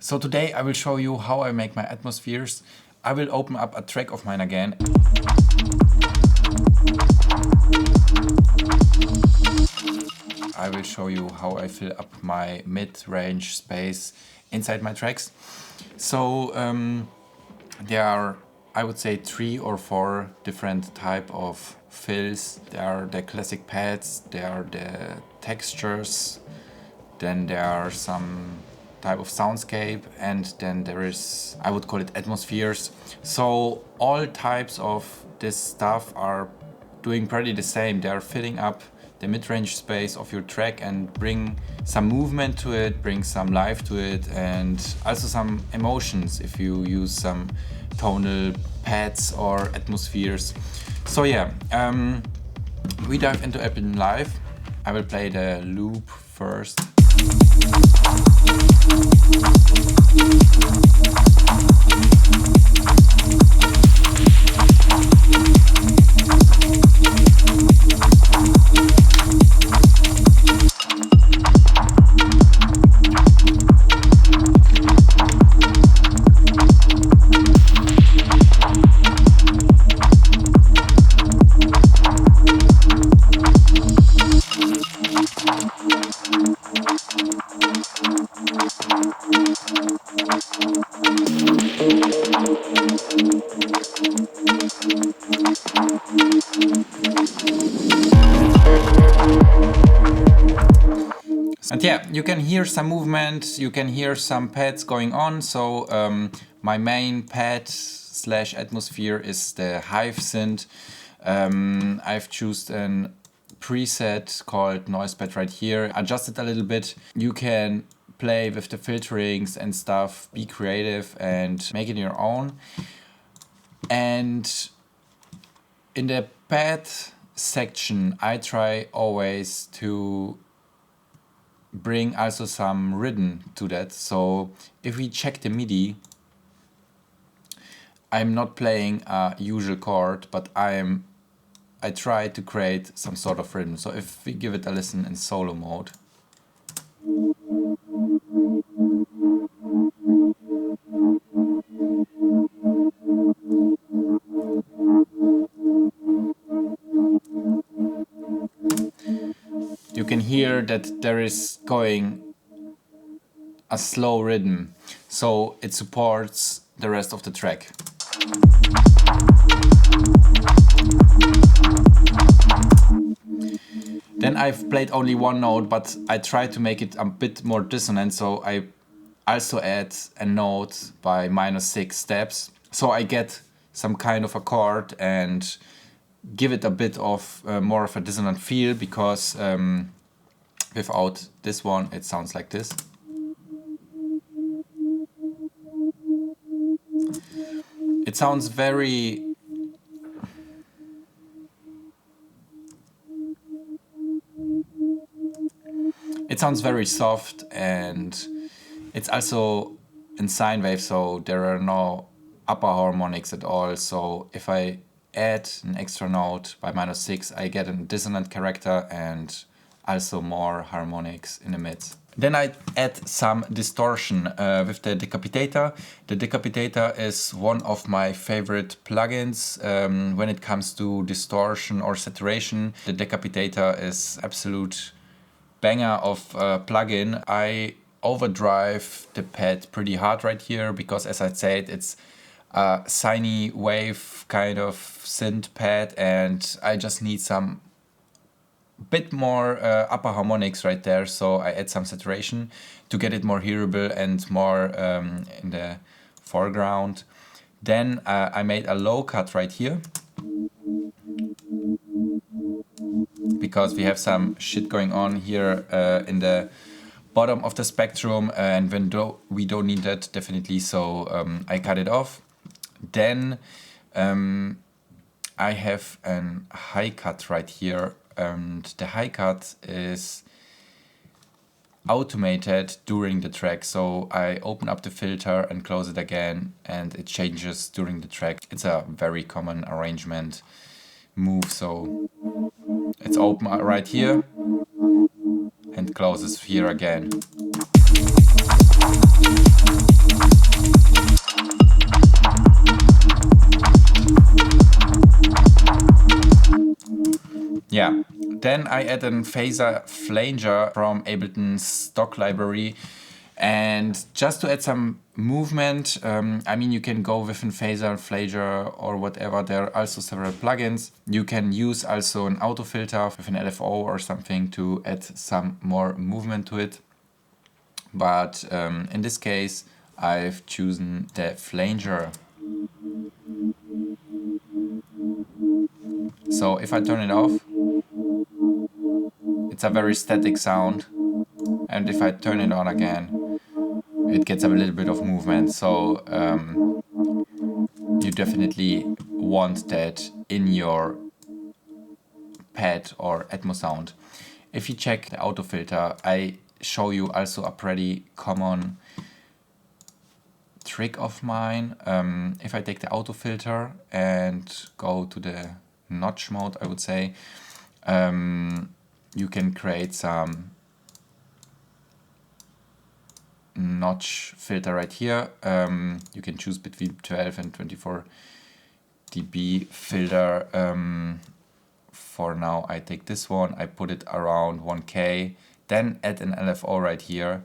So today I will show you how I make my atmospheres. I will open up a track of mine again. I will show you how I fill up my mid-range space inside my tracks. So there are, I would say, 3 or 4 different type of fills. There are the classic pads, there are the textures, then there are some type of soundscape, and then there is, I would call it, atmospheres. So all types of this stuff are doing pretty the same. They are filling up the mid-range space of your track and bring some movement to it, bring some life to it, and also some emotions if you use some tonal pads or atmospheres. So yeah, we dive into Ableton Live. I will play the loop first. And yeah, you can hear some movement, you can hear some pads going on. So my main pad / atmosphere is the Hive synth. I've chosen a preset called Noise Pad right here, adjust it a little bit. You can play with the filterings and stuff, be creative and make it your own. And in the pad section, I try always to bring also some rhythm to that. So if we check the MIDI, I'm not playing a usual chord, but I try to create some sort of rhythm. So if we give it a listen in solo mode, you can hear that there is going a slow rhythm, so it supports the rest of the track. Then I've played only one note, but I try to make it a bit more dissonant, so I also add a note by -6 steps, so I get some kind of a chord and give it a bit of more of a dissonant feel, because without this one it sounds like this. It sounds very soft, and it's also in sine wave, so there are no upper harmonics at all. So if I add an extra note by -6, I get a dissonant character and also more harmonics in the mids. Then I add some distortion with the Decapitator. The Decapitator is one of my favorite plugins when it comes to distortion or saturation. The Decapitator is absolute banger of plugin. I overdrive the pad pretty hard right here because, as I said, it's a sine wave kind of synth pad, and I just need some bit more upper harmonics right there, so I add some saturation to get it more hearable and more in the foreground. Then I made a low cut right here, because we have some shit going on here in the bottom of the spectrum, and we don't need that, definitely, so I cut it off. Then I have a high cut right here, and the high cut is automated during the track, so I open up the filter and close it again, and it changes during the track. It's a very common arrangement move, so it's open right here and closes here again. Then I add a phaser flanger from Ableton's stock library. And just to add some movement, I mean, you can go with a phaser, flanger, or whatever. There are also several plugins. You can use also an auto filter with an LFO or something to add some more movement to it. But in this case, I've chosen the flanger. So if I turn it off, it's a very static sound. And if I turn it on again, it gets a little bit of movement. So you definitely want that in your pad or Atmos sound. If you check the auto filter, I show you also a pretty common trick of mine. If I take the auto filter and go to the notch mode, I would say, you can create some notch filter right here. You can choose between 12 and 24 dB filter. For now I take this one, I put it around 1K, then add an LFO right here,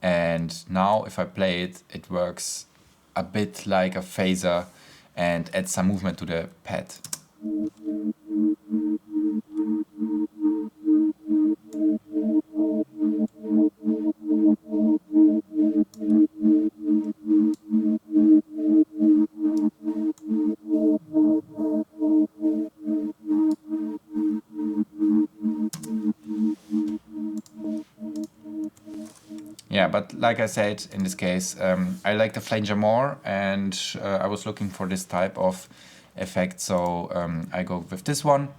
and now if I play it, it works a bit like a phaser and adds some movement to the pad. Yeah, but like I said, in this case, I like the flanger more, and I was looking for this type of effect, so I go with this one.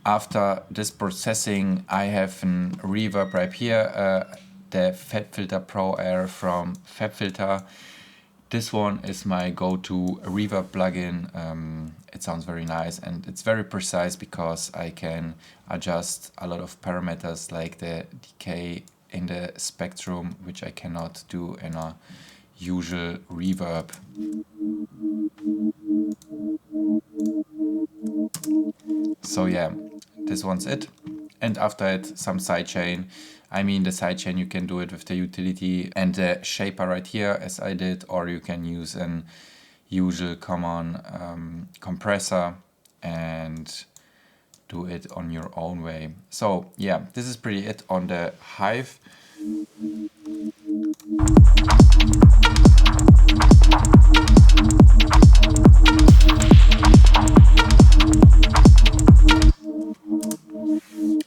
After this processing, I have a reverb right here, the FabFilter Pro Air from FabFilter. This one is my go-to reverb plugin. It sounds very nice and it's very precise because I can adjust a lot of parameters like the decay in the spectrum, which I cannot do in a usual reverb. So yeah, this one's it. And after it, some sidechain. I mean, the sidechain, you can do it with the utility and the shaper right here, as I did, or you can use an usual common compressor and do it on your own way. So yeah, this is pretty it on the Hive.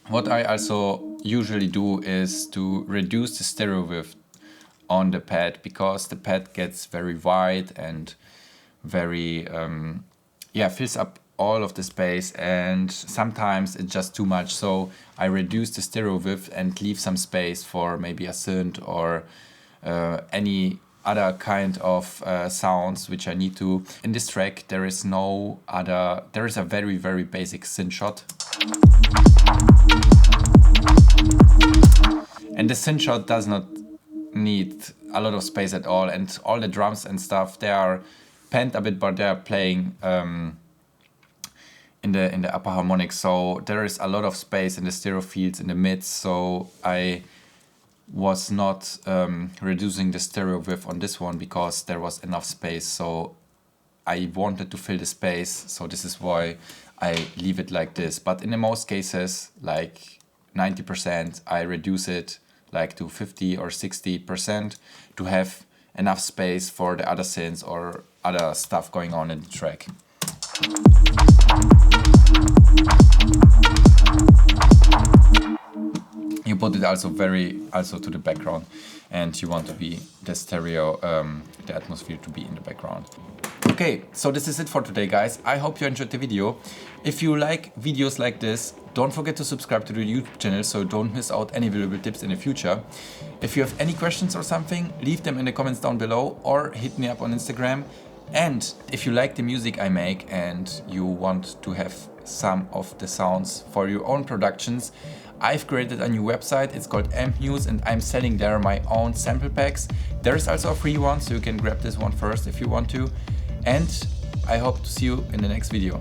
What I also usually do is to reduce the stereo width on the pad, because the pad gets very wide and very fills up all of the space, and sometimes it's just too much. So I reduce the stereo width and leave some space for maybe a synth or any other kind of sounds which I need to. In this track there is no other, there is a very basic synth shot. And the synth shot does not need a lot of space at all, and all the drums and stuff, they are panned a bit, but they are playing in the upper harmonics, so there is a lot of space in the stereo fields in the mids. So I was not reducing the stereo width on this one because there was enough space, so I wanted to fill the space, so this is why I leave it like this. But in the most cases, like 90%, I reduce it like to 50 or 60% to have enough space for the other synths or other stuff going on in the track. You put it also to the background, and you want to be the stereo, the atmosphere to be in the background. Okay, so this is it for today, guys. I hope you enjoyed the video. If you like videos like this, don't forget to subscribe to the YouTube channel so don't miss out any valuable tips in the future. If you have any questions or something, leave them in the comments down below or hit me up on Instagram. And if you like the music I make and you want to have some of the sounds for your own productions, I've created a new website. It's called Amp News, and I'm selling there my own sample packs. There is also a free one, so you can grab this one first if you want to. And I hope to see you in the next video.